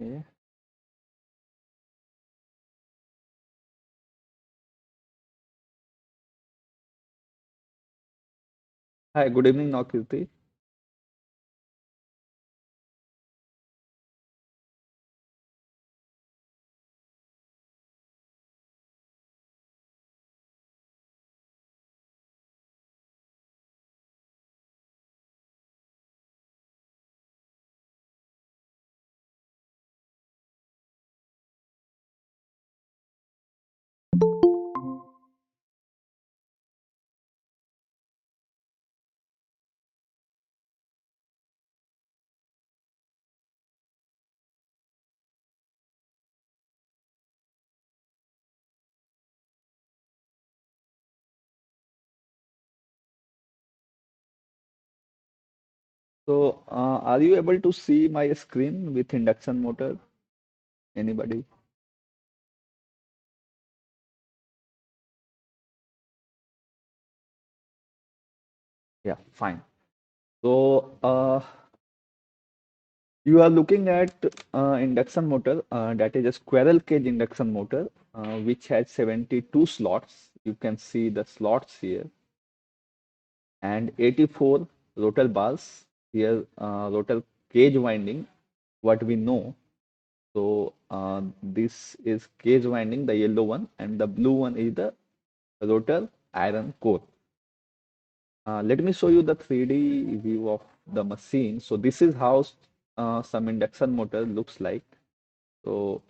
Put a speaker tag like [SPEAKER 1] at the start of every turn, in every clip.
[SPEAKER 1] Okay. Hi, good evening, Nakirti. So, are you able to see my screen with induction motor? Anybody? Yeah, fine. So, you are looking at induction motor, that is a squirrel cage induction motor, which has 72 slots. You can see the slots here, and 84 rotor bars. Here, rotor cage winding, what we know. So, this is cage winding, the yellow one, and the blue one is the rotor iron core. Let me show you the 3D view of the machine. So this is how some induction motor looks like. So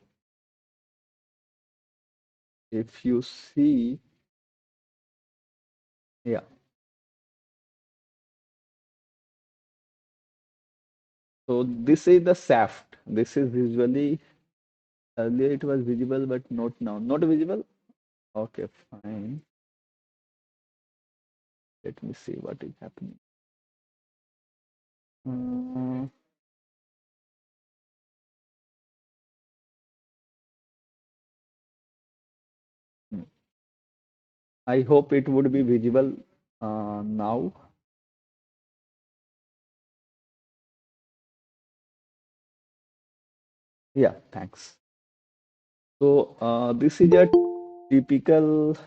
[SPEAKER 1] if you see, yeah. So this is the shaft. This is visually, earlier it was visible, but not now. Not visible? Okay, fine. Let me see what is happening. Uh, hmm. I hope it would be visible now. Yeah, thanks. So this is a typical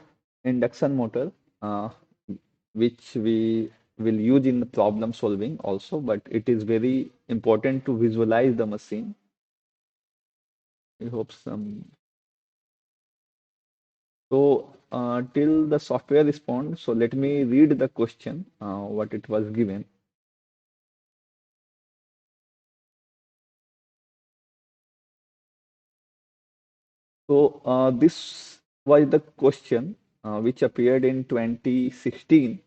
[SPEAKER 1] induction motor, uh, which we will use in the problem solving also, but it is very important to visualize the machine. I hope some. So till the software responds, so let me read the question, what it was given. So this was the question which appeared in 2016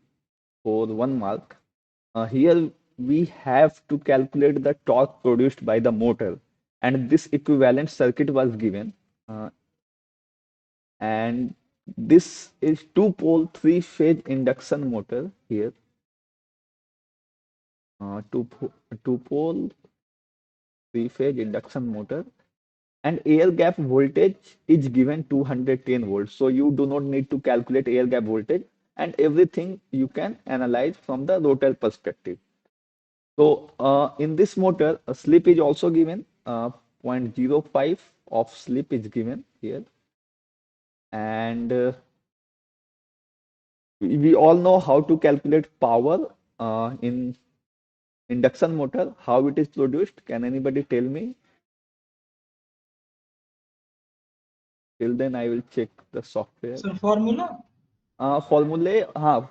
[SPEAKER 1] for 1 mark. Here we have to calculate the torque produced by the motor, and this equivalent circuit was given. And this is two-pole three-phase induction motor here. Two-pole three-phase induction motor, and air gap voltage is given 210 volts. So you do not need to calculate air gap voltage, and everything you can analyze from the rotor perspective. So in this motor, a slip is also given. 0.05 of slip is given here, and we all know how to calculate power in induction motor. How it is produced? Can anybody tell me? Till then, I will check the software.
[SPEAKER 2] So formula
[SPEAKER 1] Formulae.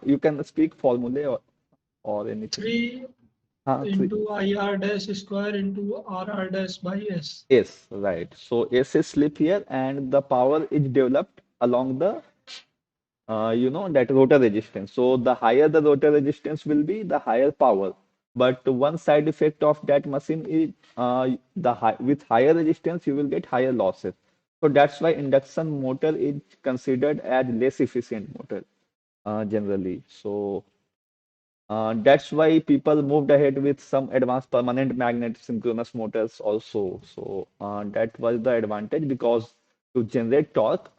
[SPEAKER 1] You can speak formulae or anything.
[SPEAKER 2] 3
[SPEAKER 1] Three.
[SPEAKER 2] into IR dash square into RR dash by S.
[SPEAKER 1] Yes, right. So S is slip here, and the power is developed along the that rotor resistance. So the higher the rotor resistance will be, the higher power. But one side effect of that machine is with higher resistance, you will get higher losses. So that's why induction motor is considered as less efficient motor generally. So that's why people moved ahead with some advanced permanent magnet synchronous motors also. So that was the advantage because to generate torque,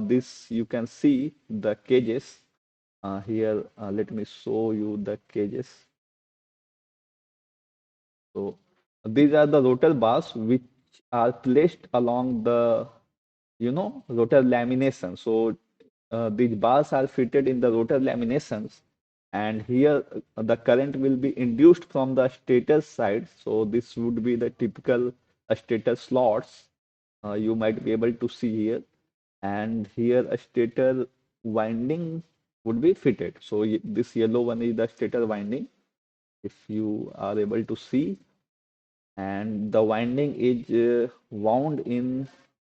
[SPEAKER 1] this you can see the cages here. Let me show you the cages. So these are the rotor bars which are placed along the, rotor lamination. So these bars are fitted in the rotor laminations, and here the current will be induced from the stator side. So this would be the typical stator slots you might be able to see here, and here a stator winding would be fitted. So this yellow one is the stator winding, if you are able to see, and the winding is wound in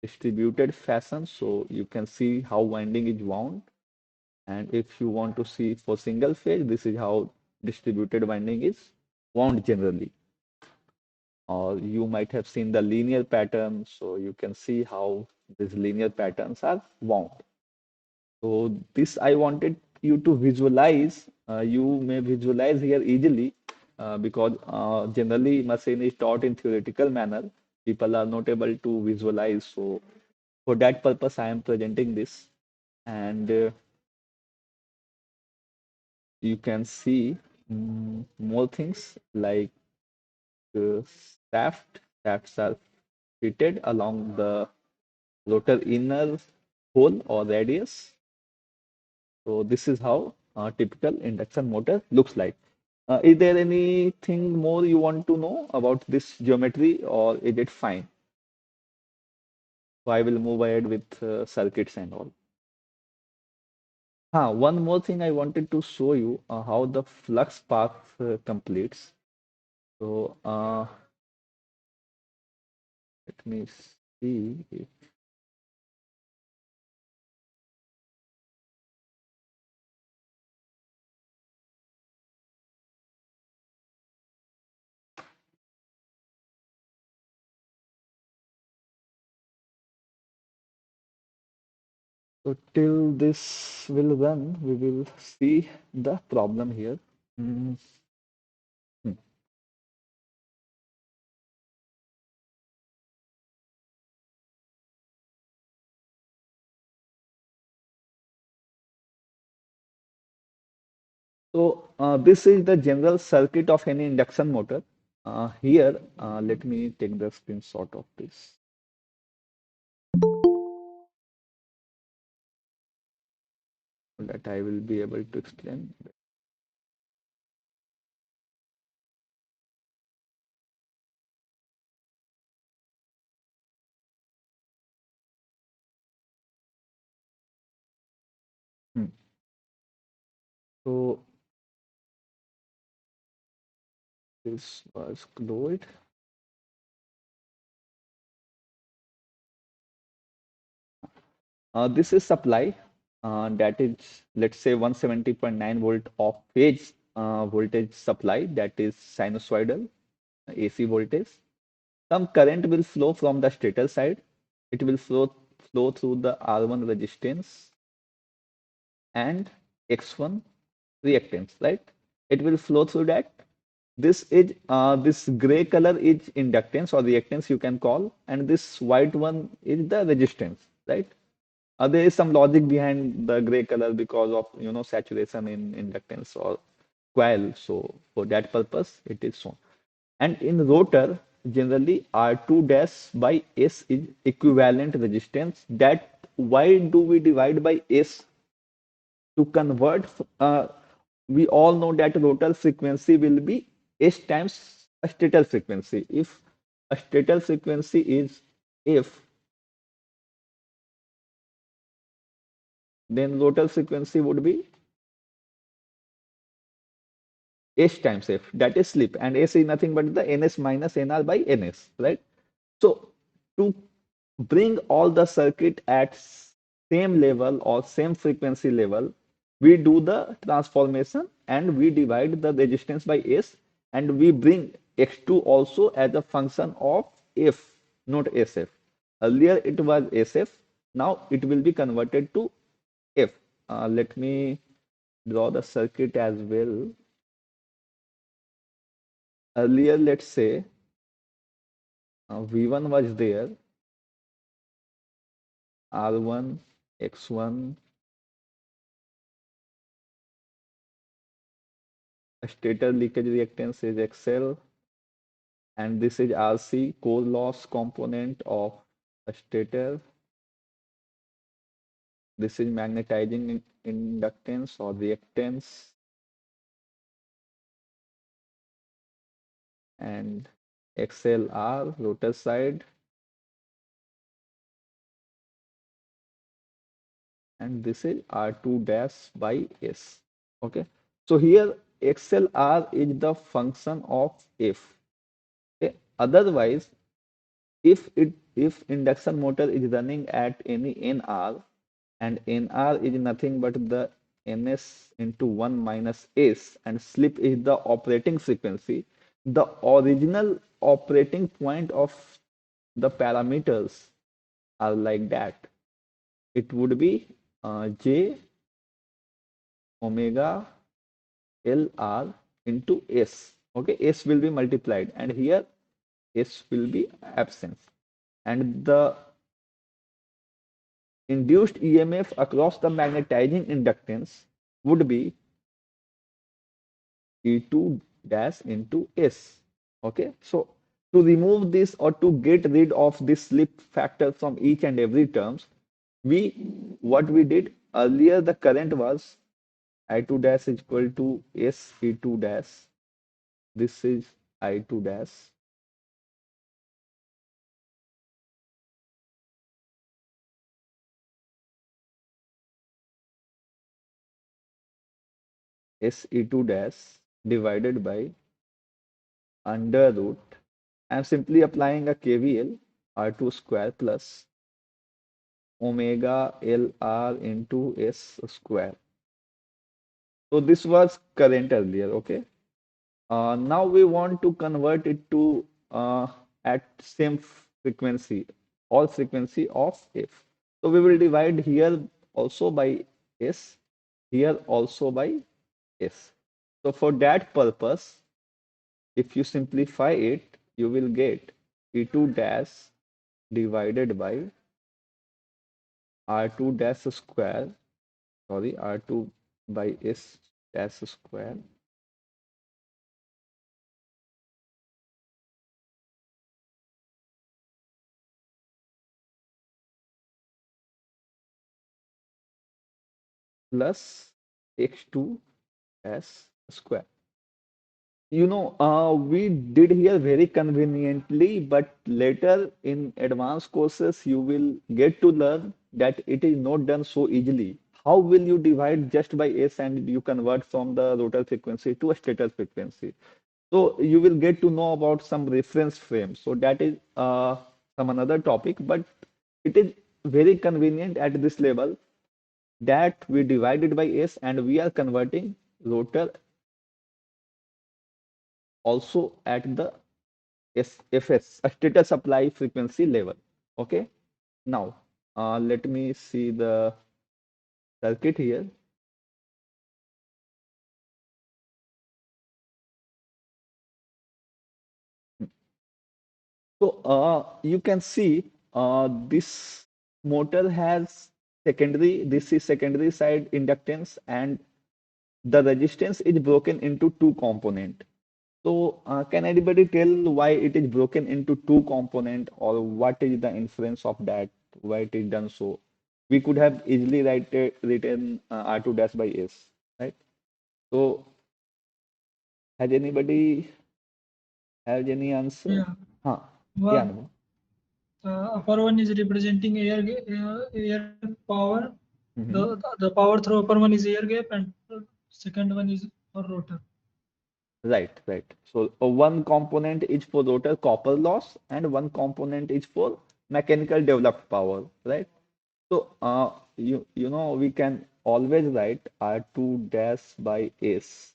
[SPEAKER 1] distributed fashion. So you can see how winding is wound, and if you want to see for single phase, this is how distributed winding is wound generally. Or you might have seen the linear pattern, so you can see how these linear patterns are wound. So this I wanted you to visualize. You may visualize here easily because generally machine is taught in theoretical manner. People are not able to visualize. So for that purpose, I am presenting this, and you can see more things like shaft. Shafts are fitted along the rotor inner hole or radius. So this is how a typical induction motor looks like. Is there anything more you want to know about this geometry, or is it fine? So I will move ahead with circuits and all. One more thing I wanted to show you how the flux path completes. So let me see. So till this will run, we will see the problem here. Mm, hmm. So this is the general circuit of any induction motor. Here, let me take the screenshot of this so that I will be able to explain. Hmm. So this was closed. This is supply that is, let's say, 170.9 volt of phase voltage supply, that is sinusoidal AC voltage. Some current will flow from the stator side. It will flow through the R1 resistance and X1 reactance, right? It will flow through that. This gray color is inductance or reactance you can call, and this white one is the resistance, right? There is some logic behind the gray color because of saturation in inductance or coil. So for that purpose, it is shown. And in rotor, generally R2 dash by S is equivalent resistance. That why do we divide by S to convert? We all know that rotor frequency will be S times a stator frequency. If a stator frequency is F, then rotor frequency would be S times F. That is slip, and S is nothing but the Ns minus Nr by Ns, right? So to bring all the circuit at same level or same frequency level, we do the transformation and we divide the resistance by S, and we bring X2 also as a function of F, not SF. Earlier it was SF, now it will be converted to F. Let me draw the circuit as well. Earlier, let's say V1 was there, R1, X1, stator leakage reactance is XL, and this is RC, core loss component of a stator. This is magnetizing inductance or reactance, and XLR, rotor side, and this is R2 dash by S. Okay, so here XLR is the function of F. Okay, otherwise, if induction motor is running at any NR, and NR is nothing but the NS into 1 minus S, and slip is the operating frequency, the original operating point of the parameters are like that. It would be J omega LR into S. Okay, S will be multiplied, and here S will be absent. And the induced EMF across the magnetizing inductance would be E2 dash into S. Okay, so to remove this or to get rid of this slip factor from each and every terms, we what we did earlier, the current was I2 dash is equal to S E2 dash. This is I2 dash S E2 dash divided by under root. I'm simply applying a KVL, R2 square plus omega LR into S square. So this was current earlier, okay? Now we want to convert it to at same frequency, all frequency of F. So we will divide here also by S, here also by S. So for that purpose, if you simplify it, you will get E2 dash divided by R2 dash square, sorry, R2 by S dash square plus X2 dash square. We did here very conveniently, but later in advanced courses, you will get to learn that it is not done so easily. How will you divide just by S and you convert from the rotor frequency to a stator frequency? So you will get to know about some reference frames. So that is some another topic, but it is very convenient at this level that we divided by S and we are converting rotor also at the FS, a stator supply frequency level. Okay. Now, let me see the circuit here. So, you can see this motor has secondary, this is secondary side inductance, and the resistance is broken into two component. So, can anybody tell why it is broken into two component, or what is the inference of that? Why it is done so? We could have easily written R2 dash by S, right? So, has anybody have any answer?
[SPEAKER 2] Yeah.
[SPEAKER 1] Huh? Yeah,
[SPEAKER 2] One,
[SPEAKER 1] no.
[SPEAKER 2] upper one is representing air power.
[SPEAKER 1] Mm-hmm.
[SPEAKER 2] The power through upper one is air gap, and second one is for rotor.
[SPEAKER 1] Right, right. So, one component is for rotor copper loss, and one component is for mechanical developed power, right? So, we can always write R2 dash by S.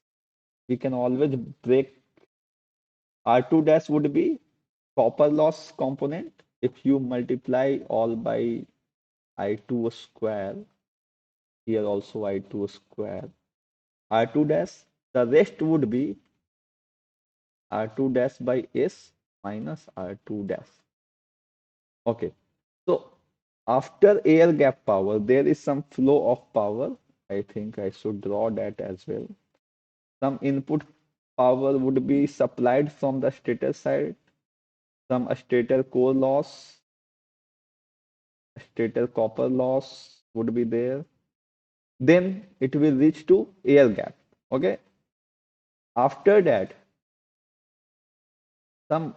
[SPEAKER 1] We can always break R2 dash would be copper loss component. If you multiply all by I2 square, here also I2 square, R2 dash, the rest would be R2 dash by S minus R2 dash. Okay. So after air gap power, there is some flow of power. I think I should draw that as well. Some input power would be supplied from the stator side. some stator core loss, stator copper loss would be there. Then it will reach to air gap. Okay. After that, some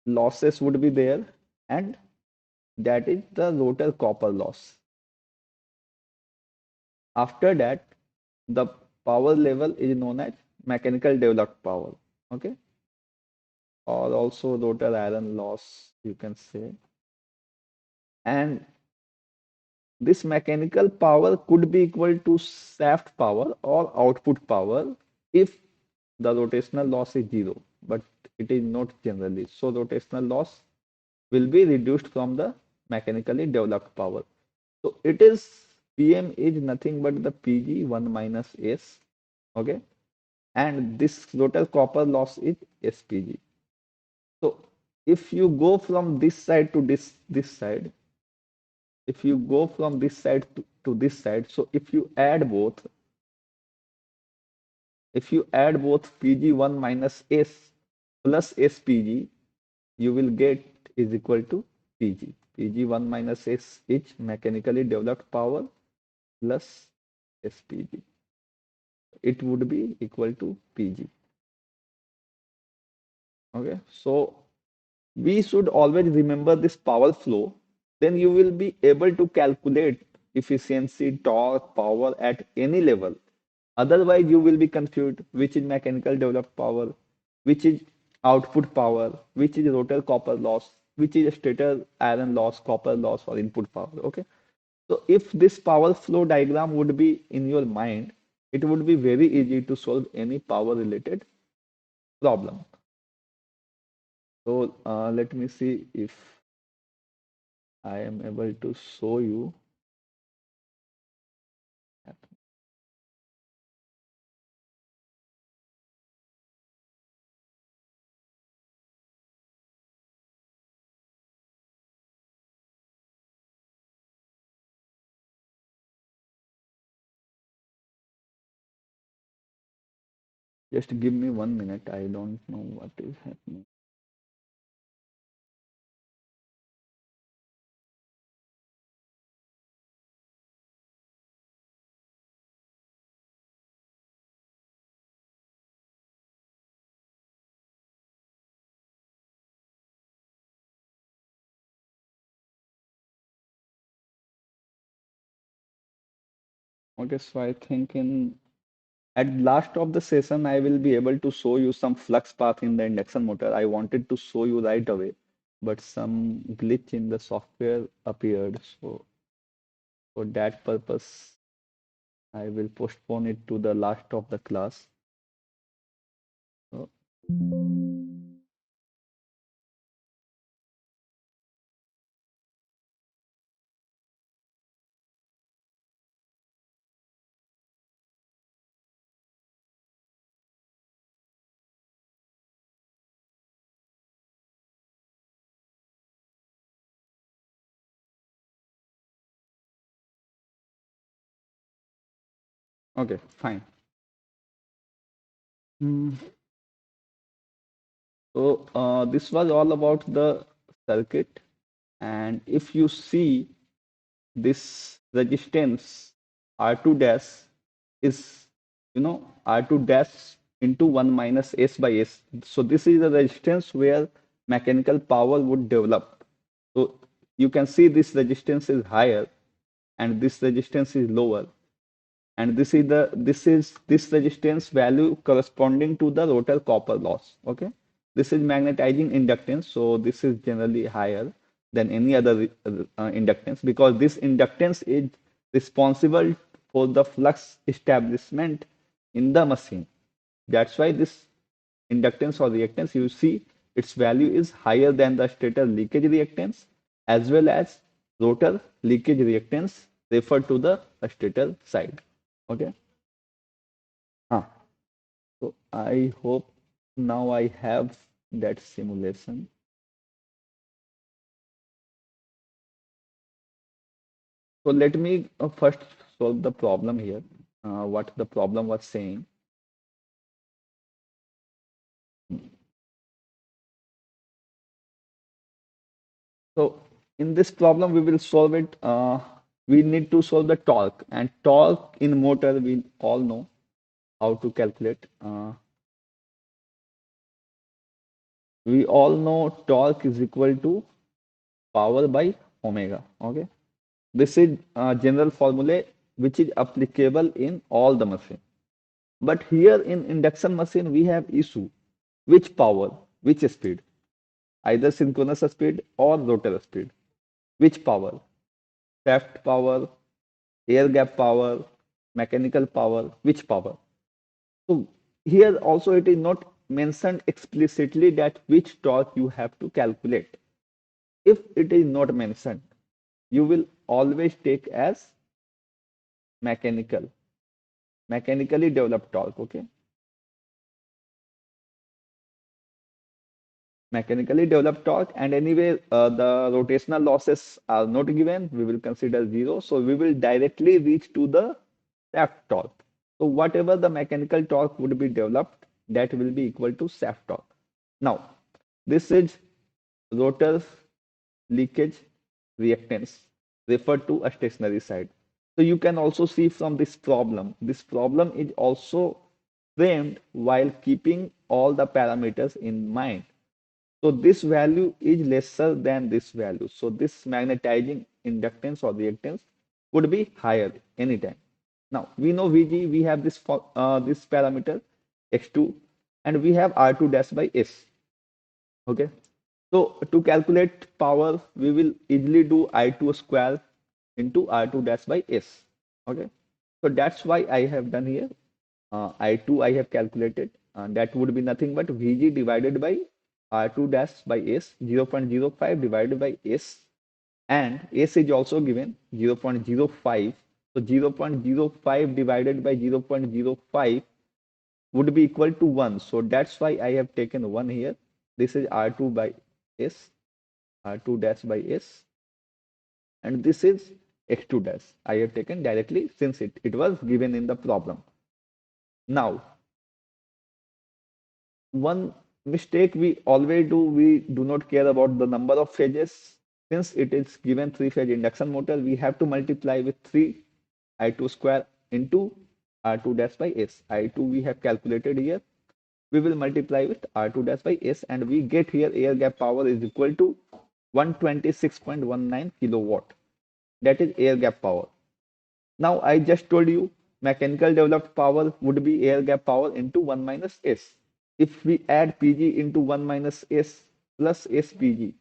[SPEAKER 1] losses would be there, and that is the rotor copper loss. After that, the power level is known as mechanical developed power. Okay. Or also rotor iron loss, you can say. And this mechanical power could be equal to shaft power or output power if the rotational loss is zero, but it is not generally. So rotational loss will be reduced from the mechanically developed power. So it is PM is nothing but the PG 1 minus S. Okay. And this rotor copper loss is SPG. So if you go from this side to this side, if you go from this side to this side, so if you add both PG1 minus S plus SPG, you will get is equal to PG. PG1 minus S is mechanically developed power plus SPG. It would be equal to PG. Okay, so we should always remember this power flow. Then you will be able to calculate efficiency, torque, power at any level. Otherwise, you will be confused which is mechanical developed power, which is output power, which is rotor copper loss, which is stator iron loss, copper loss, or input power. Okay. So if this power flow diagram would be in your mind, it would be very easy to solve any power related problem. So let me see if I am able to show you. Just give me 1 minute. I don't know what is happening. Okay, so I think in at last of the session, I will be able to show you some flux path in the induction motor. I wanted to show you right away, but some glitch in the software appeared. So for that purpose, I will postpone it to the last of the class. So, okay, fine. Hmm. So this was all about the circuit. And if you see this resistance R2 dash is, R2 dash into 1 minus S by S. So this is the resistance where mechanical power would develop. So you can see this resistance is higher and this resistance is lower, and this resistance value corresponding to the rotor copper loss. Okay, this is magnetizing inductance, so this is generally higher than any other inductance, because this inductance is responsible for the flux establishment in the machine. That's why this inductance or reactance, you see its value is higher than the stator leakage reactance as well as rotor leakage reactance referred to the stator side. Okay. Huh. So I hope now I have that simulation. So let me first solve the problem here. What the problem was saying. So in this problem, we will solve it. We need to solve the torque, and torque in motor we all know how to calculate. We all know torque is equal to power by omega. Okay, this is a general formula which is applicable in all the machine. But here in induction machine, we have issue. Which power, which speed, either synchronous speed or rotor speed. Which power? Shaft power, air gap power, mechanical power, which power? So here also it is not mentioned explicitly that which torque you have to calculate. If it is not mentioned, you will always take as mechanical, mechanically developed torque, okay? Mechanically developed torque, and anyway the rotational losses are not given, we will consider zero, so we will directly reach to the shaft torque. So whatever the mechanical torque would be developed, that will be equal to shaft torque. Now this is rotor leakage reactance referred to a stationary side. So you can also see from this problem is also framed while keeping all the parameters in mind. So this value is lesser than this value. So this magnetizing inductance or reactance would be higher anytime. Now we know Vg, we have this parameter x2, and we have R2 dash by S. Okay. So to calculate power, we will easily do I2 square into R2 dash by S. Okay. So that's why I have done here. I2 I have calculated. That would be nothing but Vg divided by R2 dash by S, 0.05 divided by S, and S is also given 0.05. So 0.05 divided by 0.05 would be equal to 1. So that's why I have taken 1 here. This is R2 by S, R2 dash by S, and this is X2 dash. I have taken directly since it was given in the problem. Now, one mistake we always do, we do not care about the number of phases. Since it is given three-phase induction motor, we have to multiply with 3 I2 square into R2 dash by S. I2 we have calculated here. We will multiply with R2 dash by S, and we get here air gap power is equal to 126.19 kilowatt. That is air gap power. Now I just told you mechanical developed power would be air gap power into 1 minus S. If we add Pg into 1 minus S plus SPg,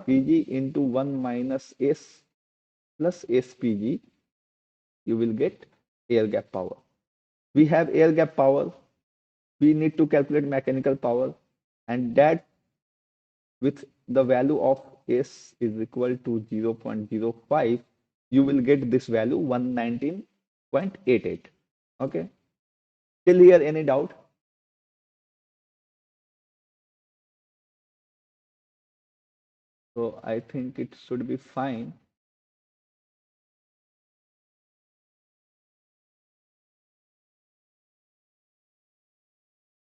[SPEAKER 1] Pg into 1 minus S plus SPg, you will get air gap power. We have air gap power. We need to calculate mechanical power, and that with the value of S is equal to 0.05, you will get this value 119.88. Okay. Till here, any doubt? So I think it should be fine.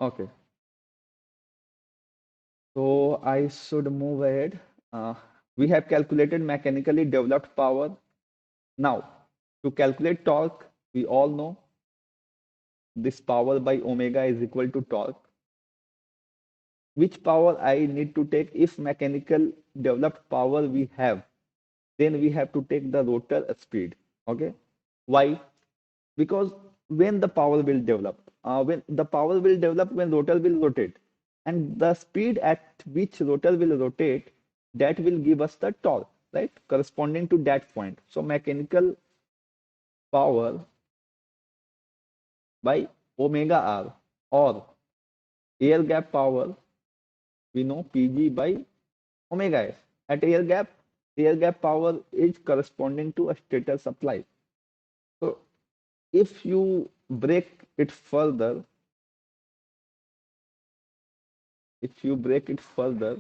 [SPEAKER 1] Okay. So I should move ahead. We have calculated mechanically developed power. Now, to calculate torque, we all know this power by omega is equal to torque. Which power I need to take? If mechanical developed power we have, then we have to take the rotor speed. Okay. Why? Because when the power will develop, when the power will develop, when rotor will rotate, and the speed at which rotor will rotate, that will give us the torque, right? Corresponding to that point. So mechanical power by omega r, or air gap power, we know Pg by omega s. At air gap power is corresponding to a stator supply. So if you break it further, if you break it further,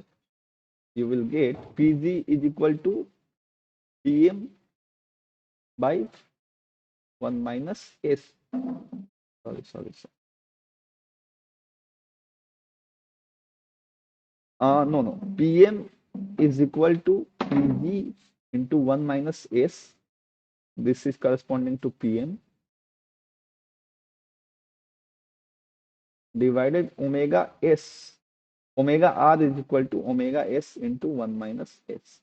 [SPEAKER 1] you will get Pg is equal to Pm by 1 minus S. Sorry. No. PM is equal to PG into 1 minus S. This is corresponding to PM divided omega S. Omega R is equal to omega S into 1 minus S.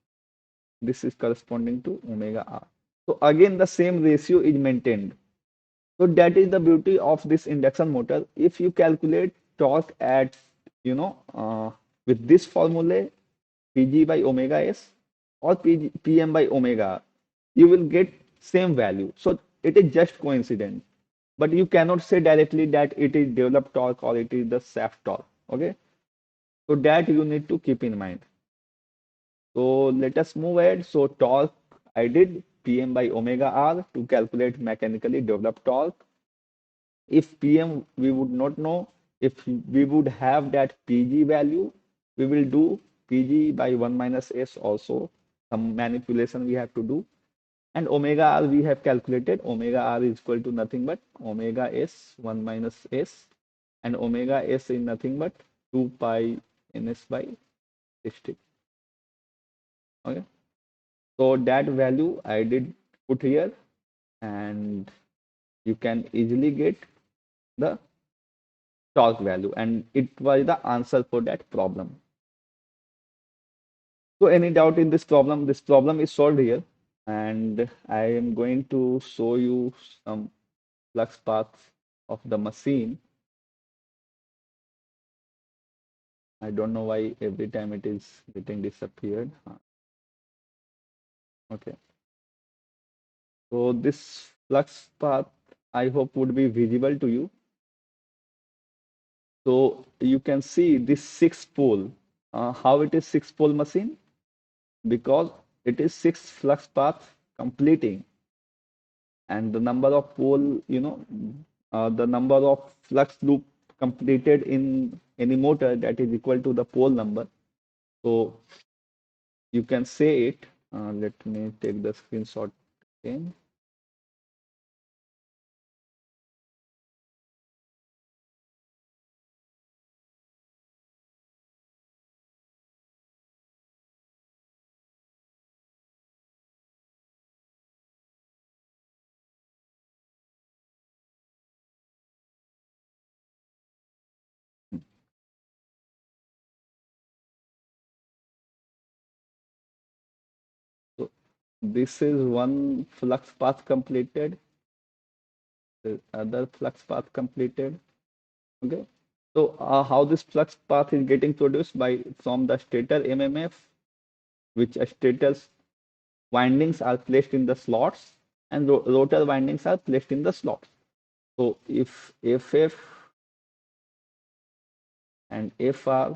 [SPEAKER 1] This is corresponding to omega R. So again, the same ratio is maintained. So that is the beauty of this induction motor. If you calculate torque at, with this formula, PG by omega S or PM by omega R, you will get same value. So it is just coincidence. But you cannot say directly that it is developed torque or it is the shaft torque. Okay. So that you need to keep in mind. So let us move ahead. So torque, I did PM by omega R to calculate mechanically developed torque. If PM we would not know, if we would have that PG value, we will do PG by 1 minus S also. Some manipulation we have to do. And omega R we have calculated. Omega R is equal to nothing but omega S 1 minus S. And omega S is nothing but 2 pi ns by 60. Okay. So that value I did put here, and you can easily get the torque value, and it was the answer for that problem. So any doubt in this problem? This problem is solved here, and I am going to show you some flux paths of the machine. I don't know why every time it is getting disappeared. Okay. So this flux path, I hope would be visible to you. So you can see this six pole. How it is six pole machine? Because it is six flux paths completing, and the number of pole, the number of flux loop completed in any motor, that is equal to the pole number. So you can say it. Let me take the screenshot again. So this is one flux path completed, the other flux path completed. Okay. So how this flux path is getting produced by from the stator MMF, which stator's windings are placed in the slots and rotor windings are placed in the slots. So if FF and FR,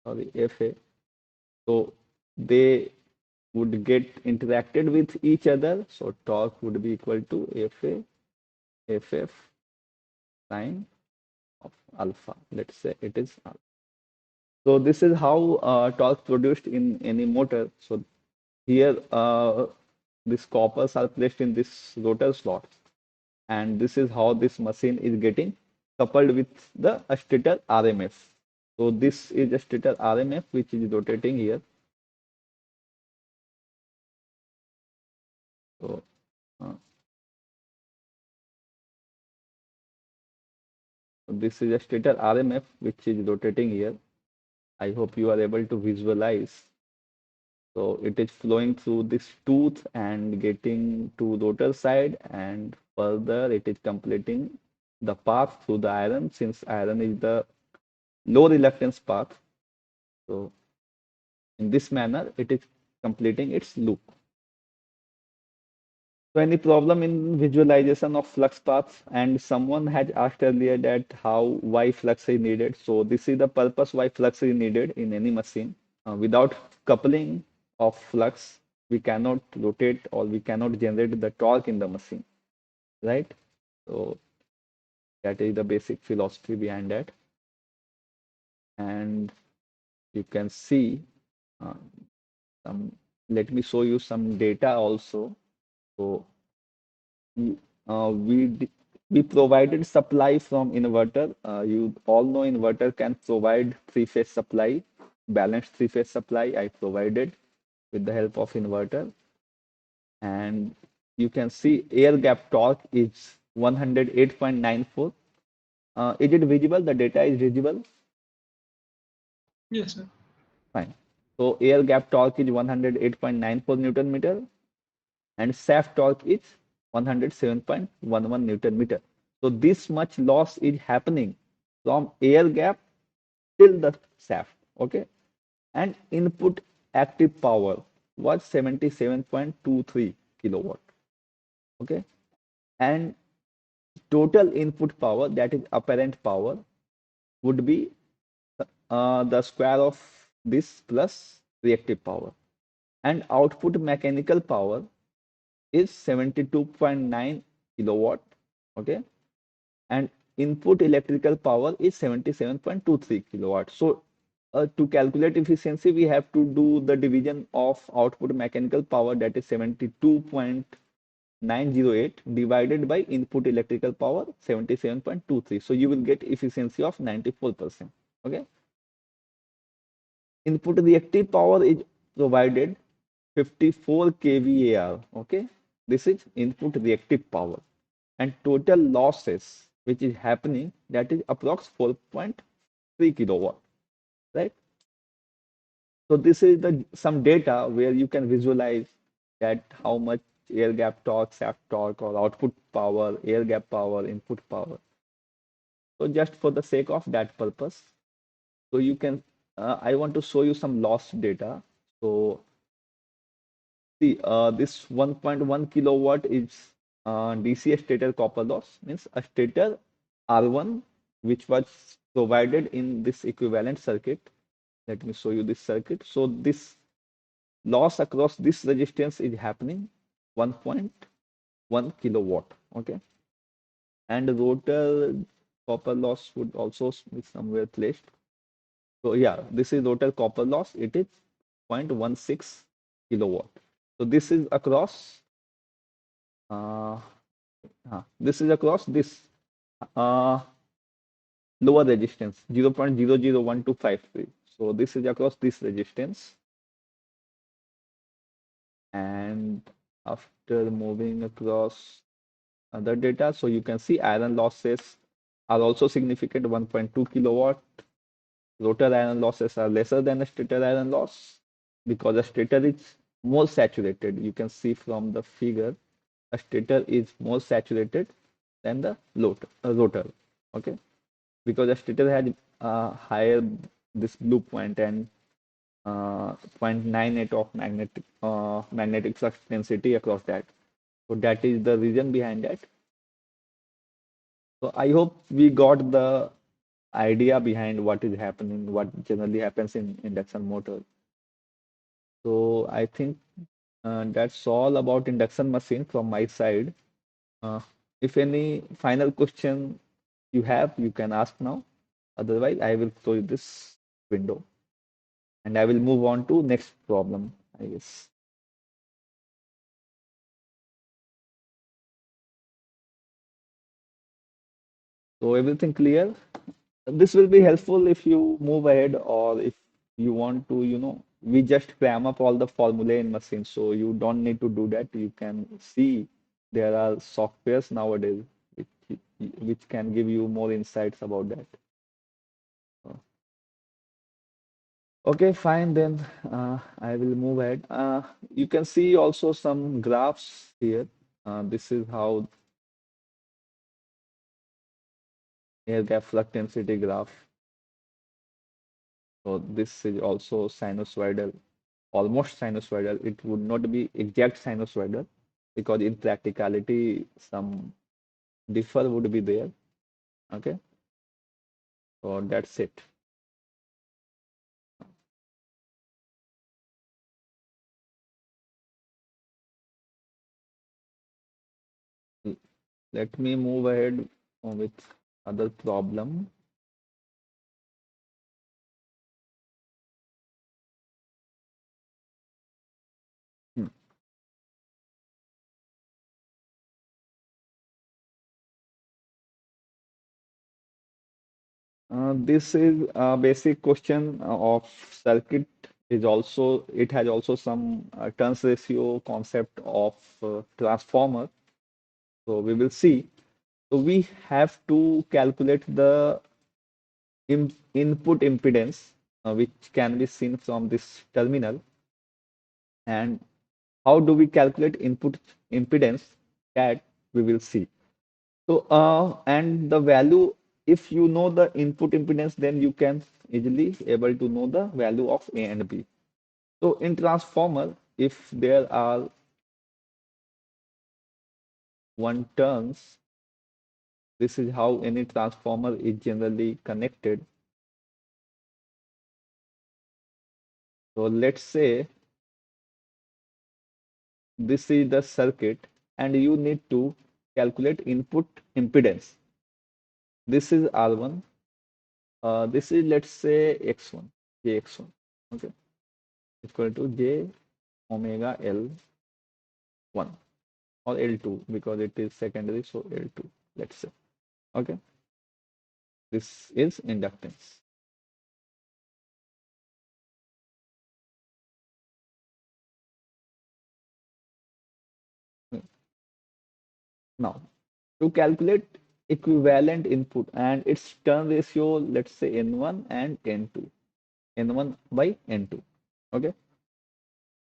[SPEAKER 1] sorry, FA, so they would get interacted with each other. So torque would be equal to FA, FF sine of alpha. Let's say it is alpha. So this is how torque produced in any motor. So here these coppers are placed in this rotor slot, and this is how this machine is getting coupled with the stator RMF. So this is a stator RMF which is rotating here. So uh, this is a stator RMF which is rotating here. I hope you are able to visualize. So it is flowing through this tooth and getting to rotor side, and further it is completing the path through the iron, since iron is the low reluctance path. So in this manner it is completing its loop. So any problem in visualization of flux paths? And someone had asked earlier that why flux is needed. So this is the purpose why flux is needed in any machine. Without coupling of flux, we cannot rotate or we cannot generate the torque in the machine, right? So that is the basic philosophy behind that. And you can see, uh, let me show you some data also. So we provided supply from inverter. You all know inverter can provide three-phase supply, balanced three-phase supply I provided with the help of inverter. And you can see air gap torque is 108.94. Is it visible? The data is visible?
[SPEAKER 2] Yes, sir.
[SPEAKER 1] Fine. So air gap torque is 108.94 Newton meter and shaft torque is 107.11 Newton meter. So this much loss is happening from air gap till the shaft. Okay. And input active power was 77.23 kilowatt. Okay. And total input power, that is apparent power, would be the square of this plus reactive power. And output mechanical power is 72.9 kilowatt. Okay. And input electrical power is 77.23 kilowatt. So to calculate efficiency, we have to do the division of output mechanical power, that is 72.908 divided by input electrical power 77.23. So you will get efficiency of 94%. Okay. Input reactive power is provided 54 kVAR. Okay. This is input reactive power. And total losses which is happening, that is approx 4.3 kilowatt, right? So this is the some data where you can visualize that how much air gap torque, shaft torque, or output power, air gap power, input power. So just for the sake of that purpose, so you can I want to show you some loss data. So see, this 1.1 kilowatt is DC stator copper loss, means a stator R1 which was provided in this equivalent circuit. Let me show you this circuit. So this loss across this resistance is happening 1.1 kilowatt. Okay. And rotor copper loss would also be somewhere placed. So yeah, this is rotor copper loss. It is 0.16 kilowatt. So this is across uh, this is across this uh, lower resistance 0.001253. So this is across this resistance. And after moving across other data, so you can see iron losses are also significant, 1.2 kilowatt. Rotor iron losses are lesser than a stator iron loss because a stator is more saturated. You can see from the figure, a stator is more saturated than the rotor. Okay, because a stator had higher this blue point and 0.98 of magnetic flux density across that. So that is the reason behind that. So I hope we got the idea behind what is happening, what generally happens in induction motor. So I think that's all about induction machine from my side. Uh, if any final question you have, you can ask now. Otherwise, I will close this window and I will move on to next problem, I guess. So everything clear? This will be helpful if you move ahead or if you want to, we just cram up all the formulae in machine. So you don't need to do that. You can see there are softwares nowadays which can give you more insights about that. Okay, fine then. I will move ahead. You can see also some graphs here. This is how air gap flux density graph. So this is also sinusoidal, almost sinusoidal. It would not be exact sinusoidal because in practicality some differ would be there. Okay, so that's it. Let me move ahead with other problem. Hmm. This is a basic question of circuit is also it has also some turns ratio concept of transformer. So we will see. So we have to calculate the input impedance, which can be seen from this terminal. And how do we calculate input impedance? That we will see. So, and the value, if you know the input impedance, then you can easily able to know the value of A and B. So in transformer, if there are one turns, this is how any transformer is generally connected. So let's say this is the circuit and you need to calculate input impedance. This is R1. This is, let's say, X1, JX1. Okay, equal to J omega L1 or L2 because it is secondary, so L2, let's say. Okay, this is inductance. Now, to calculate equivalent input and its turn ratio, let's say N1 and N2, N1 by N2. Okay,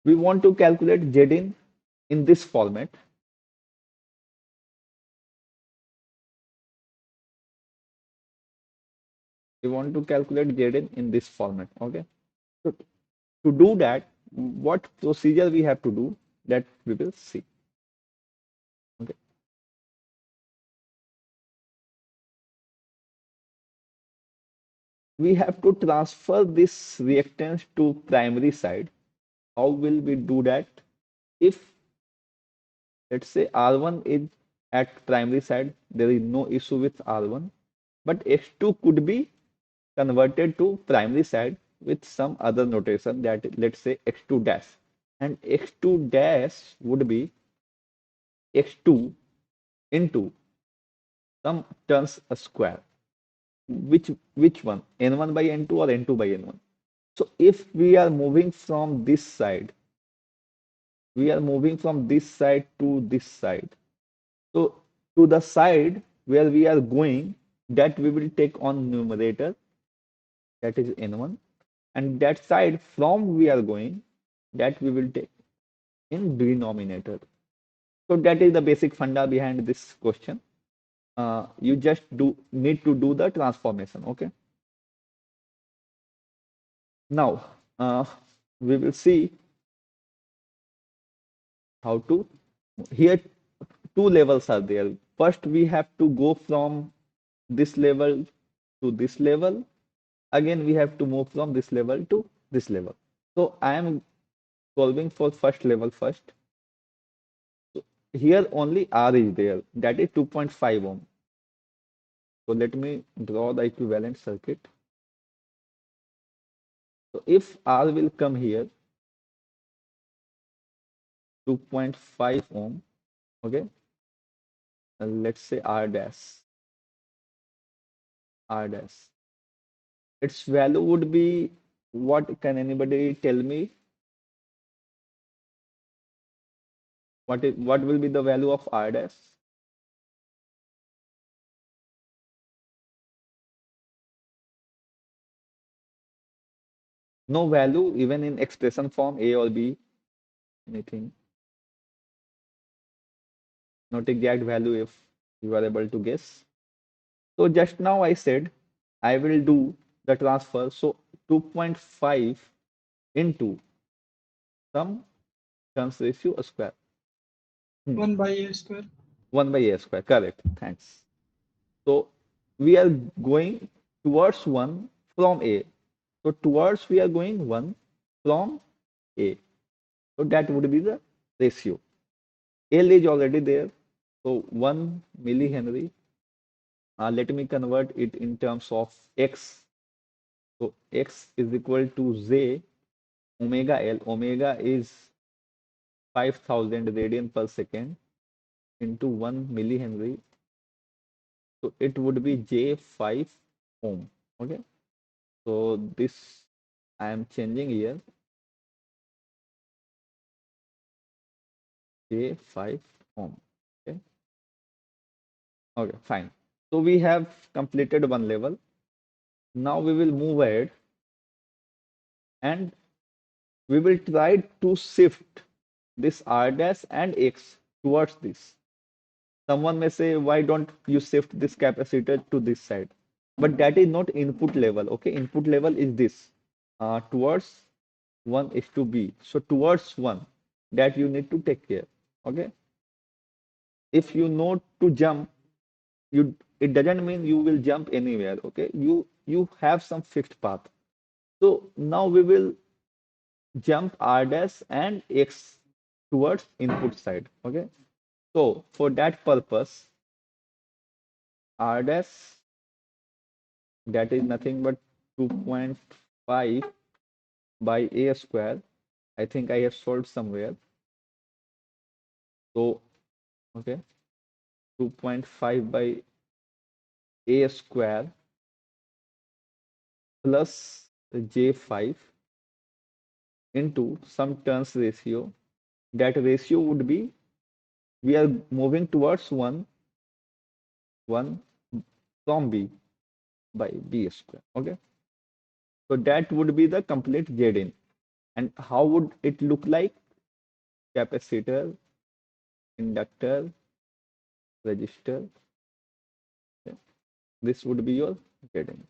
[SPEAKER 1] we want to calculate in this format. We want to calculate in this format. Okay, so to do that, what procedure we have to do, that we will see. Okay, we have to transfer this reactance to primary side. How will we do that? If, let's say, R1 is at primary side, there is no issue with R1, but X2 could be converted to primary side with some other notation, that let's say X2 dash, and X2 dash would be X2 into some turns a square. Which one? N1 by N2 or N2 by N1? So if we are moving from this side, we are moving from this side to this side. So to the side where we are going, that we will take on numerator, that is N1, and that side from we are going, that we will take in denominator. So that is the basic funda behind this question. You just need to do the transformation. Okay. Now we will see how to. Here two levels are there. First, we have to go from this level to this level. Again, we have to move from this level to this level. So I am solving for first level first. So here only R is there, that is 2.5 ohm. So let me draw the equivalent circuit. So if R will come here, 2.5 ohm, okay, and let's say R dash, R dash. Its value would be, what can anybody tell me? What will be the value of R dash? No value even in expression form A or B, anything. Not exact value if you are able to guess. So just now I said I will do the transfer. So 2.5 into some turns ratio square.
[SPEAKER 2] 1 by A square.
[SPEAKER 1] 1 by A square. Correct. Thanks. So we are going towards 1 from A. So towards we are going 1 from A. So that would be the ratio. L is already there. So 1 millihenry. Let me convert it in terms of X. So X is equal to J omega L. Omega is 5000 radian per second into 1 millihenry. So it would be J5 ohm. Okay, so this I am changing here, J5 ohm. Okay, okay, fine. So we have completed one level. Now we will move ahead and we will try to shift this R dash and X towards this. Someone may say, why don't you shift this capacitor to this side? But that is not input level. Okay, input level is this, towards 1 is to B. So towards 1, that you need to take care. Okay, if you know to jump, you it doesn't mean you will jump anywhere. Okay, you have some fixed path. So now we will jump R dash and X towards input side. Okay, so for that purpose, R dash, that is nothing but 2.5 by A square. I think I have solved somewhere. So, okay, 2.5 by A square plus J5 into some turns ratio. That ratio would be, we are moving towards 1 from B by B square. Okay, so that would be the complete Z in. And how would it look like? Capacitor, inductor, resistor. Okay. This would be your Z in.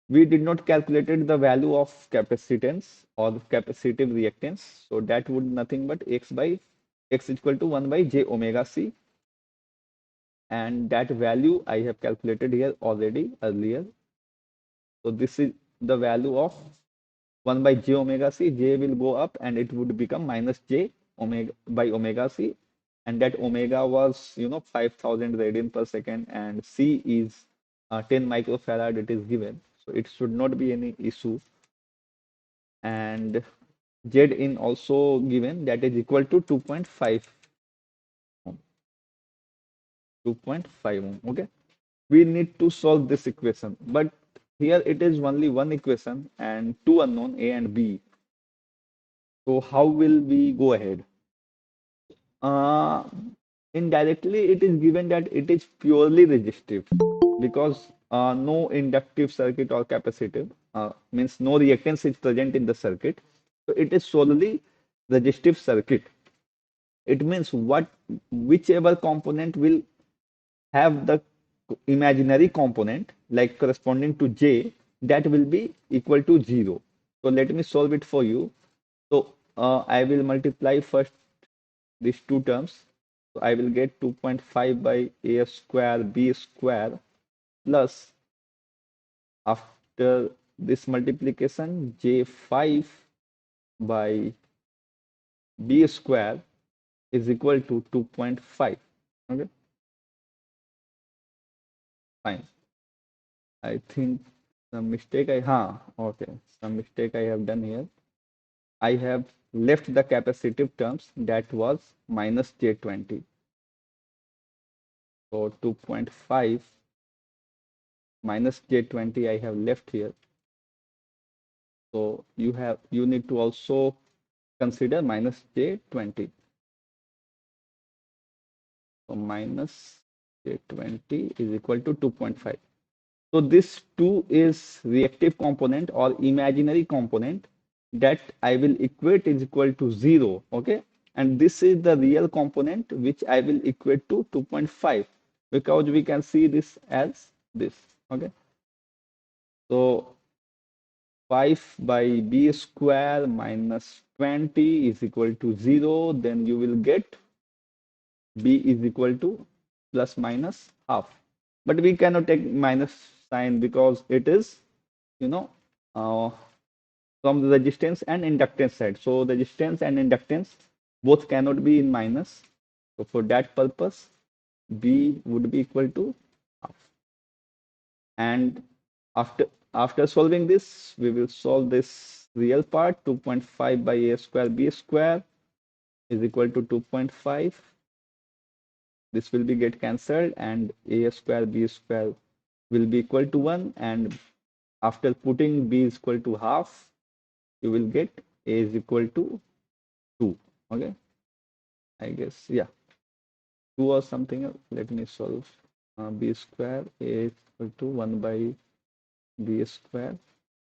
[SPEAKER 1] We did not calculated the value of capacitance or capacitive reactance. So that would nothing but x is equal to 1 by j omega c. And that value I have calculated here already earlier. So this is the value of 1 by j omega c. J will go up and it would become minus j omega by omega c. And that omega was, 5000 radian per second, and c is 10 microfarad it is given. So it should not be any issue. And Z in also given, that is equal to 2.5 ohm. 2.5 ohm. Okay. We need to solve this equation, but here it is only one equation and two unknown A and B. So how will we go ahead? Uh, Indirectly, it is given that it is purely resistive because no inductive circuit or capacitive, means no reactance is present in the circuit. So it is solely resistive circuit. It means whichever component will have the imaginary component like corresponding to J, that will be equal to 0. So let me solve it for you. So I will multiply first these two terms. So I will get 2.5 by A square B square plus, after this multiplication, J5 by B square is equal to 2.5. Okay, fine. I think some mistake I have done here. I have left the capacitive terms, that was minus J20. So 2.5 minus J20 I have left here. So you need to also consider minus J20. So minus J20 is equal to 2.5. So this 2 is reactive component or imaginary component that I will equate is equal to 0. Okay. And this is the real component which I will equate to 2.5 because we can see this as this. Okay. So 5 by b square minus 20 is equal to 0. Then you will get b is equal to plus minus half. But we cannot take minus sign because it is, you know, uh, from the resistance and inductance side. So resistance and inductance both cannot be in minus. So for that purpose, B would be equal to half. And after solving this, we will solve this real part. 2.5 by A square B square is equal to 2.5. This will be get cancelled and A square B square will be equal to 1 and After putting b is equal to half, you will get a is equal to 2. Okay, I guess, yeah, 2 or something else. Let me solve. B square a is equal to 1 by b square.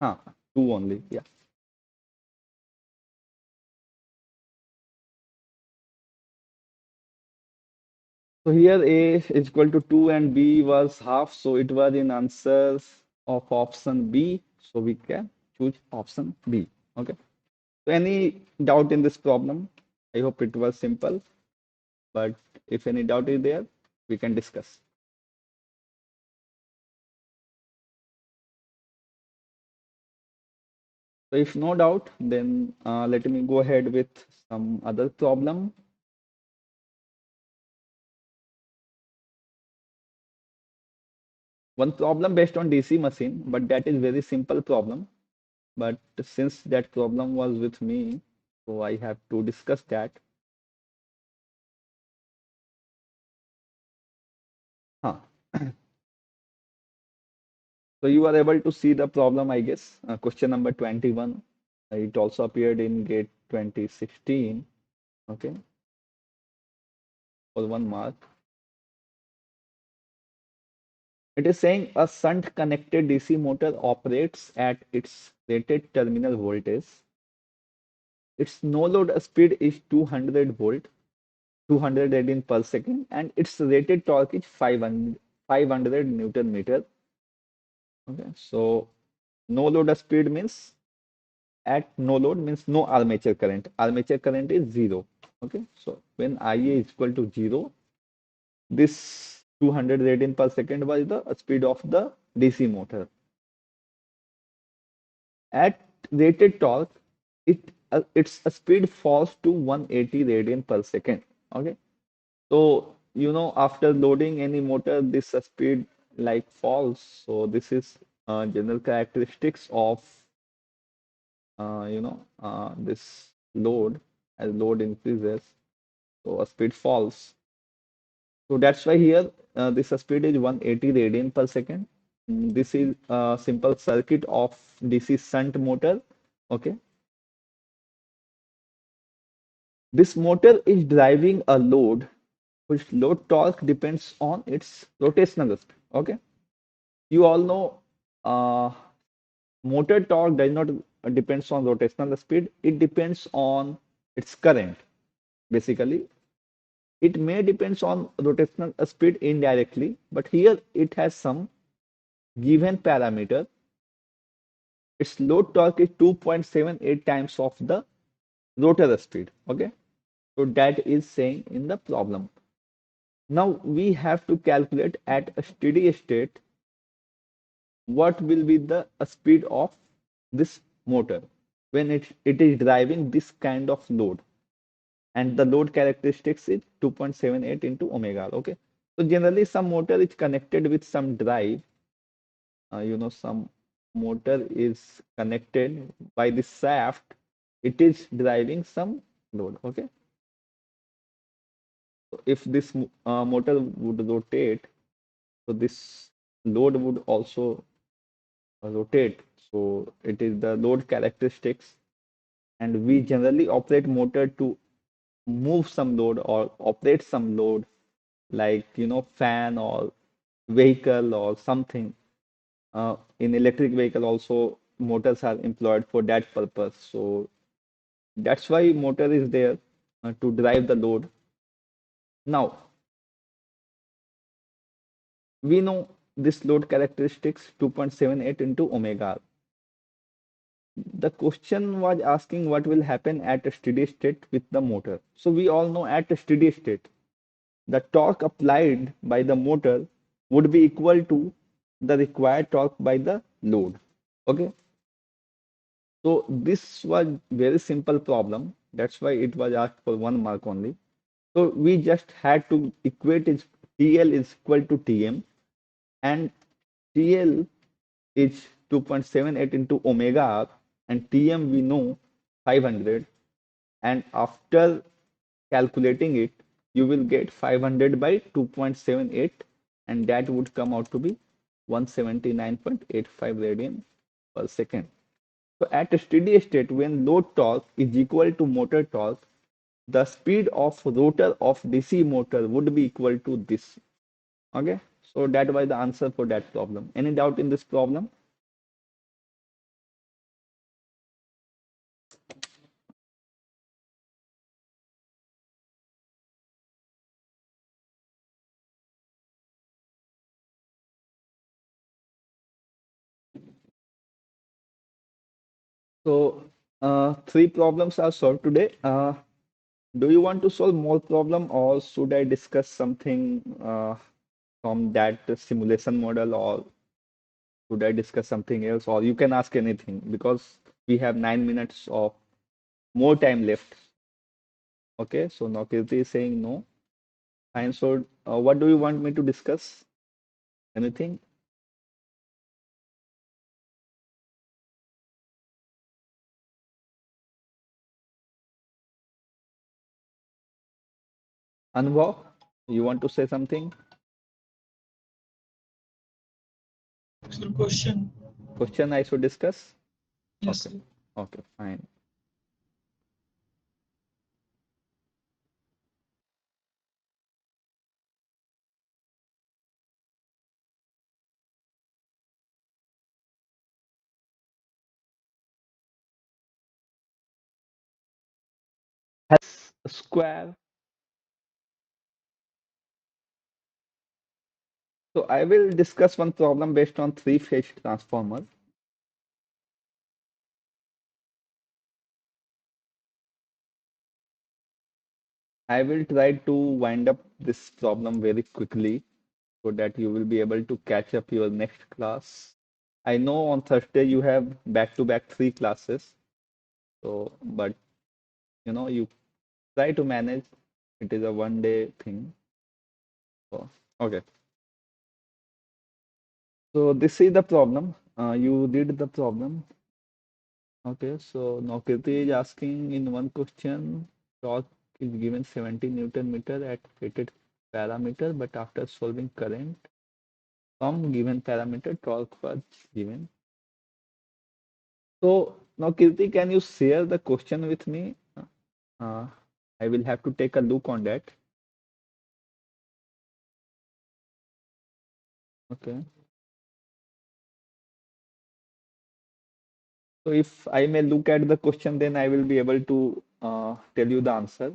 [SPEAKER 1] 2 only. Yeah. So here A is equal to 2 and B was half. So it was in answers of option B. So we can choose option B. Okay. So any doubt in this problem? I hope it was simple. But if any doubt is there, we can discuss. So if no doubt, then let me go ahead with some other problem. One problem based on DC machine, but that is very simple problem. But since that problem was with me, so I have to discuss that. Huh. So you are able to see the problem, I guess. Question number 21. It also appeared in GATE 2016. Okay, for 1 mark. It is saying a shunt connected DC motor operates at its rated terminal voltage. Its no load speed is 200 volt, 200 radian per second, and its rated torque is 500 Newton meter. Okay, so no load speed means at no load means no armature current. Armature current is 0. Okay, so when IA is equal to 0, this 200 radian per second was the speed of the DC motor. At rated torque, its speed falls to 180 radian per second. Okay, so after loading any motor, this speed like falls. So this is general characteristics of this load. As load increases, so a speed falls. So that's why here this speed is 180 radian per second. This is a simple circuit of DC shunt motor. Okay, this motor is driving a load which load torque depends on its rotational speed. Okay, you all know motor torque does not depends on rotational speed. It depends on its current. Basically, it may depends on rotational speed indirectly, but here it has some given parameter. Its load torque is 2.78 times of the rotor speed. Okay, so that is saying in the problem. Now we have to calculate at a steady state what will be the speed of this motor when it is driving this kind of load, and the load characteristics is 2.78 into omega. Okay, so generally some motor is connected with some drive. Some motor is connected by the shaft. It is driving some load. Okay, so if this motor would rotate, so this load would also rotate. So it is the load characteristics, and we generally operate motor to move some load or operate some load, like fan or vehicle or something. In electric vehicle also motors are employed for that purpose. So that's why motor is there to drive the load. Now we know this load characteristics 2.78 into omega. The question was asking what will happen at a steady state with the motor. So we all know at a steady state, the torque applied by the motor would be equal to the required torque by the load. Okay. So this was very simple problem. That's why it was asked for 1 mark only. So we just had to equate it. TL is equal to TM, and TL is 2.78 into omega r, and Tm we know 500, and after calculating it, you will get 500 by 2.78, and that would come out to be 179.85 radian per second. So at a steady state, when load torque is equal to motor torque, the speed of rotor of DC motor would be equal to this. Okay, so that was the answer for that problem. Any doubt in this problem? So three problems are solved today. Do you want to solve more problem, or should I discuss something from that simulation model, or should I discuss something else, or you can ask anything because we have 9 minutes of more time left. Okay, so Nakirti is saying no. And so, what do you want me to discuss? Anything? Anubhav, you want to say something?
[SPEAKER 2] So question.
[SPEAKER 1] Question I should discuss?
[SPEAKER 2] Yes.
[SPEAKER 1] Okay, okay, fine. Has a square. So I will discuss one problem based on three-phase transformer. I will try to wind up this problem very quickly so that you will be able to catch up your next class. I know on Thursday you have back-to-back three classes, so but you try to manage. It is a one-day thing. So, okay. So this is the problem. You did the problem. Okay. So now Kirti is asking in one question, torque is given 70 Newton meter at rated parameter, but after solving current from given parameter, torque was given. So now Kirti, can you share the question with me? Uh, I will have to take a look on that. Okay. So if I may look at the question, then I will be able to tell you the answer.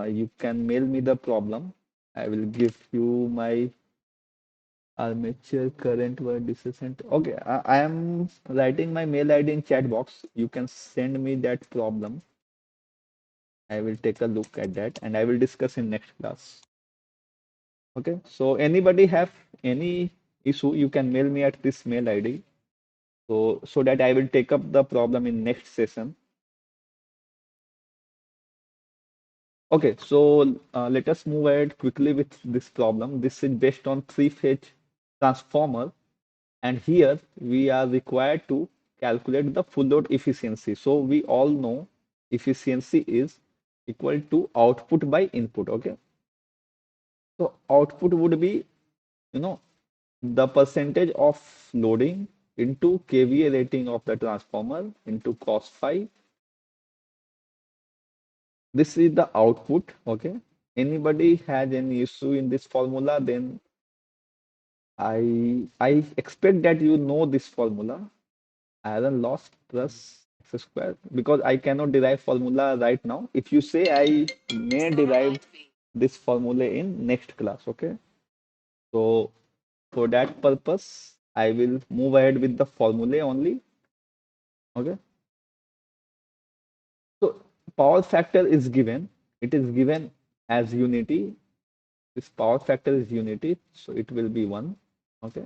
[SPEAKER 1] You can mail me the problem. I will give you my armature current word discussion. Okay, I am writing my mail ID in chat box. You can send me that problem. I will take a look at that and I will discuss in next class. Okay, so anybody have any issue, you can mail me at this mail ID. So that I will take up the problem in next session. Okay, so let us move ahead quickly with this problem. This is based on three-phase transformer, and here we are required to calculate the full load efficiency. So we all know efficiency is equal to output by input. Okay, so output would be, you know, the percentage of loading into kVA rating of the transformer into cos phi. This is the output. Okay, anybody has any issue in this formula, then I expect that you know this formula, iron loss plus x square, because I cannot derive formula right now. If you say, I may derive this formula in next class. Okay, so for that purpose, I will move ahead with the formula only. Okay, so power factor is given. It is given as unity. This power factor is unity, so it will be 1. Okay,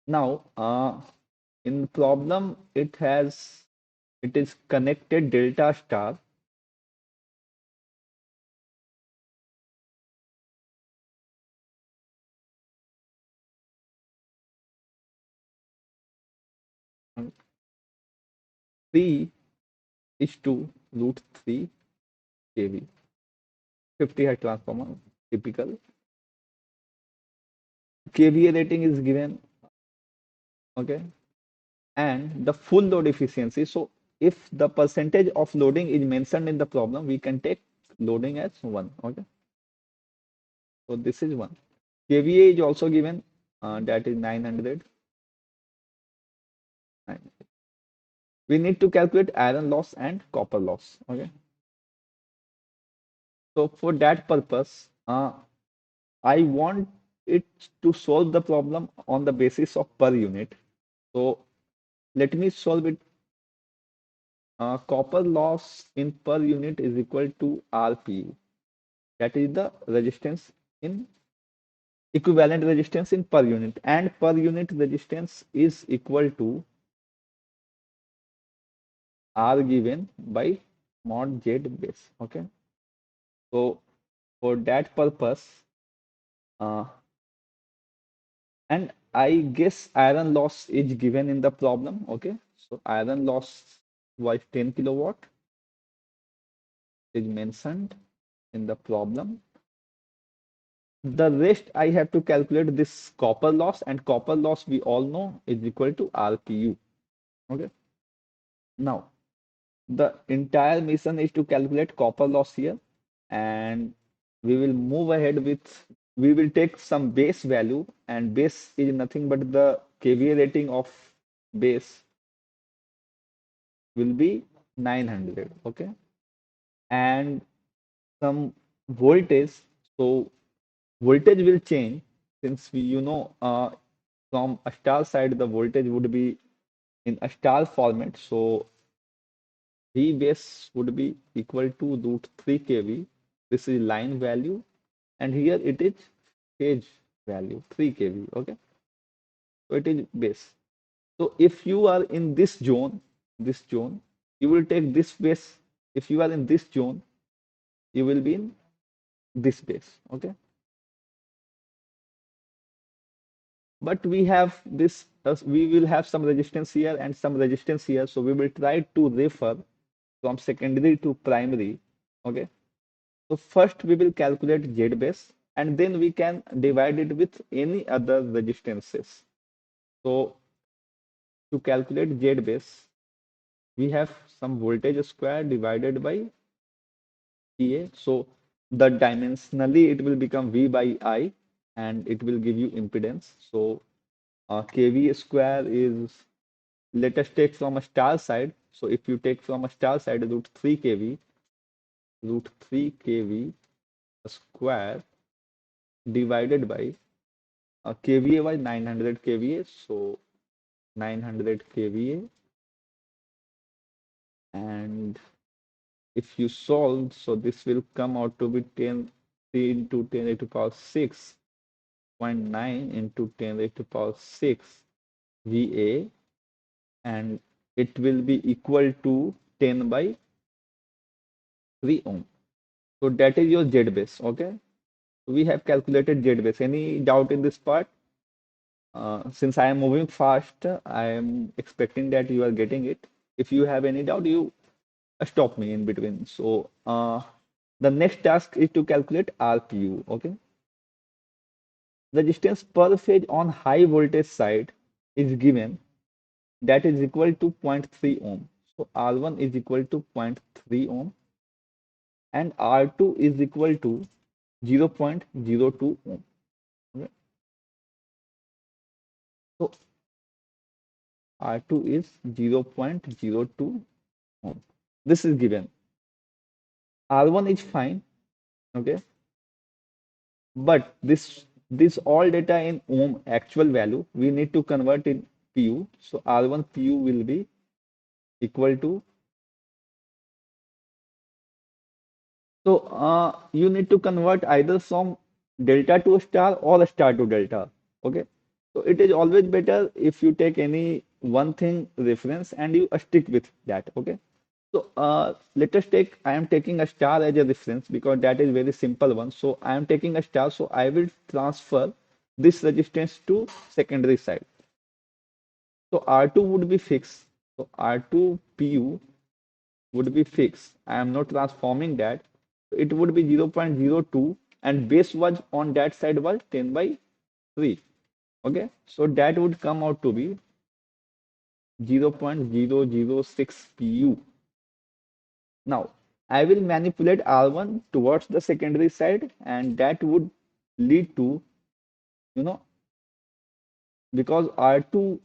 [SPEAKER 1] now in problem it is connected delta star. And 3 is to root 3 kV, 50 hertz transformer, typical. KVA rating is given. okay, and the full load efficiency. So if the percentage of loading is mentioned in the problem, we can take loading as 1. Okay, so this is 1. KVA is also given, that is 900. We need to calculate iron loss and copper loss. Okay, so for that purpose, I want it to solve the problem on the basis of per unit. So let me solve it. Copper loss in per unit is equal to RPU. That is the resistance in equivalent resistance in per unit, and per unit resistance is equal to R given by mod Z base. Okay, so for that purpose, uh, and I guess iron loss is given in the problem. Okay, so iron loss was 10 kilowatt is mentioned in the problem. The rest I have to calculate this copper loss, and copper loss we all know is equal to RPU. Okay, now the entire mission is to calculate copper loss here, and we will move ahead with, we will take some base value, and base is nothing but the kVA rating of base will be 900. Okay, and some voltage. So voltage will change, since we, from a star side the voltage would be in a star format. So V base would be equal to root 3 kV. This is line value, and here it is phase value 3 kV. Okay, so it is base. So if you are in this zone, you will take this base. If you are in this zone, you will be in this base. Okay, but we have this, we will have some resistance here and some resistance here. So we will try to refer from secondary to primary. Okay, so first we will calculate Z base, and then we can divide it with any other resistances. So to calculate Z base, we have some voltage square divided by PA. So the dimensionally it will become V by I, and it will give you impedance. So kV square is, let us take from a star side. So if you take from a star side root 3 kV, square divided by kVA was 900 kVA. So 900 kVA, and if you solve, so this will come out to be 10 into 10 raised to power 6.9 into 10 raised to power 6 VA, and it will be equal to 10 by 3 ohm. So that is your Z base. Okay, we have calculated Z base. Any doubt in this part? Since I am moving fast, I am expecting that you are getting it. If you have any doubt, you stop me in between. So the next task is to calculate RPU. Okay, resistance per phase on high voltage side is given, that is equal to zero point 0.3 ohm. So R1 is equal to 0.3 ohm, and R2 is equal to 0.02 ohm. Okay, so R2 is 0.02 ohm. This is given. R1 is fine. Okay, but this all data in ohm actual value we need to convert in PU. So R1 PU will be equal to, so you need to convert either from delta to star or star to delta. Okay, so it is always better if you take any one thing reference and you stick with that. Okay, so let us take, I am taking a star as a reference because that is very simple one. So I am taking a star, so I will transfer this resistance to secondary side. So R2 would be fixed. So R2 PU would be fixed. I am not transforming that. It would be 0.02, and base was on that side was 10 by 3. Okay, so that would come out to be 0.006 pu. Now, I will manipulate R1 towards the secondary side, and that would lead to, you know, because R2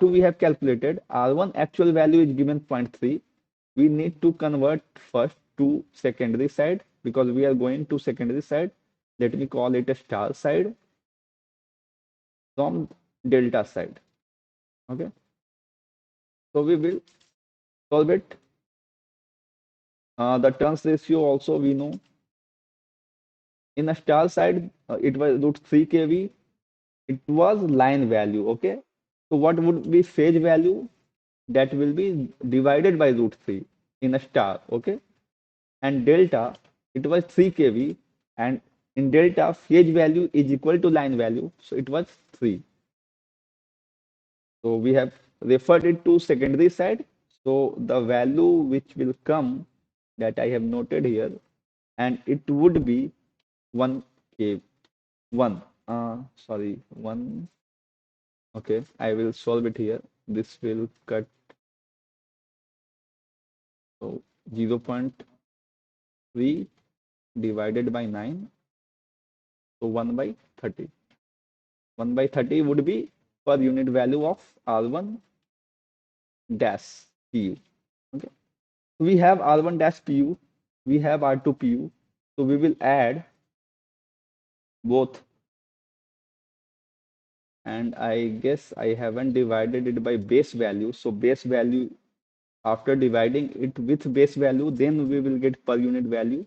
[SPEAKER 1] we have calculated, R1 actual value is given zero point 0.3. We need to convert first to secondary side because we are going to secondary side. Let me call it a star side from delta side. Okay, so we will solve it. The turns ratio also we know. In a star side, it was root 3 kV. It was line value. Okay, so what would be phase value? That will be divided by root 3 in a star. Okay, and delta, it was 3 kV, and in delta phase value is equal to line value, so it was 3. So we have referred it to secondary side, so the value which will come, that I have noted here, and it would be 1 k 1 sorry 1. Okay, I will solve it here. This will cut, so 0.3 divided by 9, so 1 by 30. 1 by 30 would be per unit value of R1 dash PU. Okay. We have R1 dash PU, we have R2 PU. So we will add both. And I guess I haven't divided it by base value. So base value, after dividing it with base value, then we will get per unit value.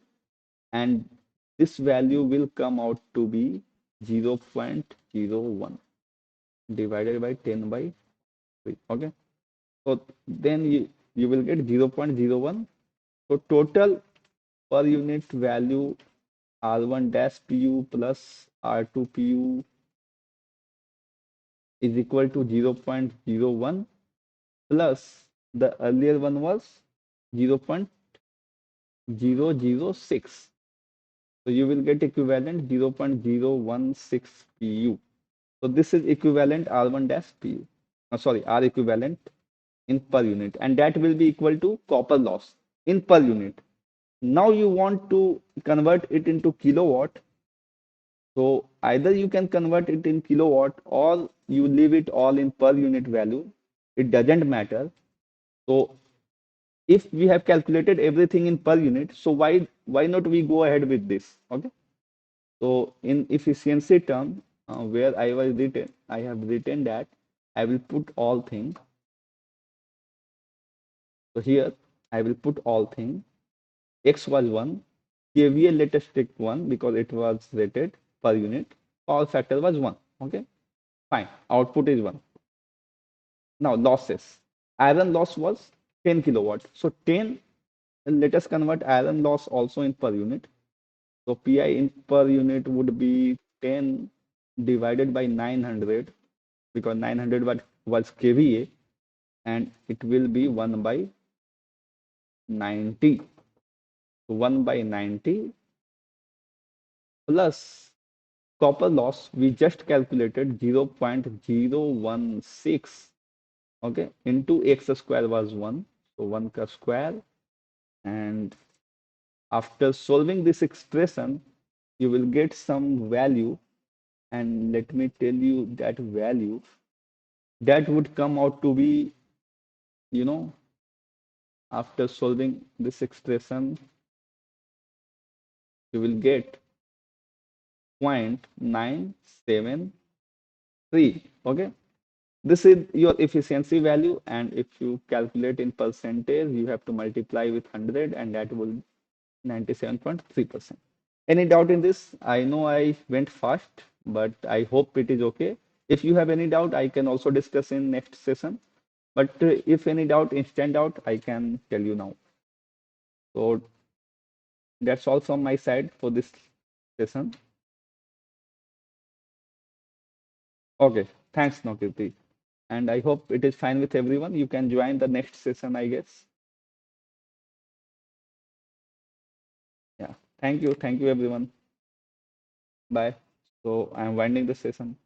[SPEAKER 1] And this value will come out to be 0.01 divided by 10 by 3. Okay. So then you will get 0.01. So total per unit value R1 dash PU plus R2 PU is equal to 0.01 plus the earlier one was 0.006. So you will get equivalent 0.016 PU. So this is equivalent R1 dash PU. Sorry, R equivalent in per unit, and that will be equal to copper loss in per unit. Now you want to convert it into kilowatt. So either you can convert it in kilowatt or you leave it all in per unit value. It doesn't matter. So if we have calculated everything in per unit, so why not we go ahead with this? Okay. So in efficiency term, where I have written that I will put all things. So here I will put all things. X was 1. KVA, let us take 1 because it was rated per unit. Power factor was 1. Okay, fine. Output is 1. Now losses. Iron loss was 10 kilowatt. So 10, let us convert iron loss also in per unit. So PI in per unit would be 10 divided by 900 because 900 was KVA, and it will be 1 by 90. So 1 by 90 plus copper loss, we just calculated 0.016. Okay, into x square was 1. So 1 square. And after solving this expression, you will get some value. And let me tell you that value. That would come out to be, you know, after solving this expression, you will get 0.973. Okay. This is your efficiency value, and if you calculate in percentage, you have to multiply with 100, and that will 97.3%. Any doubt in this? I know I went fast, but I hope it is okay. If you have any doubt, I can also discuss in next session. But if any doubt, instant doubt, I can tell you now. So that's all from my side for this session. Okay, thanks, Nokirti. And I hope it is fine with everyone. You can join the next session, I guess. Yeah. Thank you. Thank you, everyone. Bye. So I'm winding the session.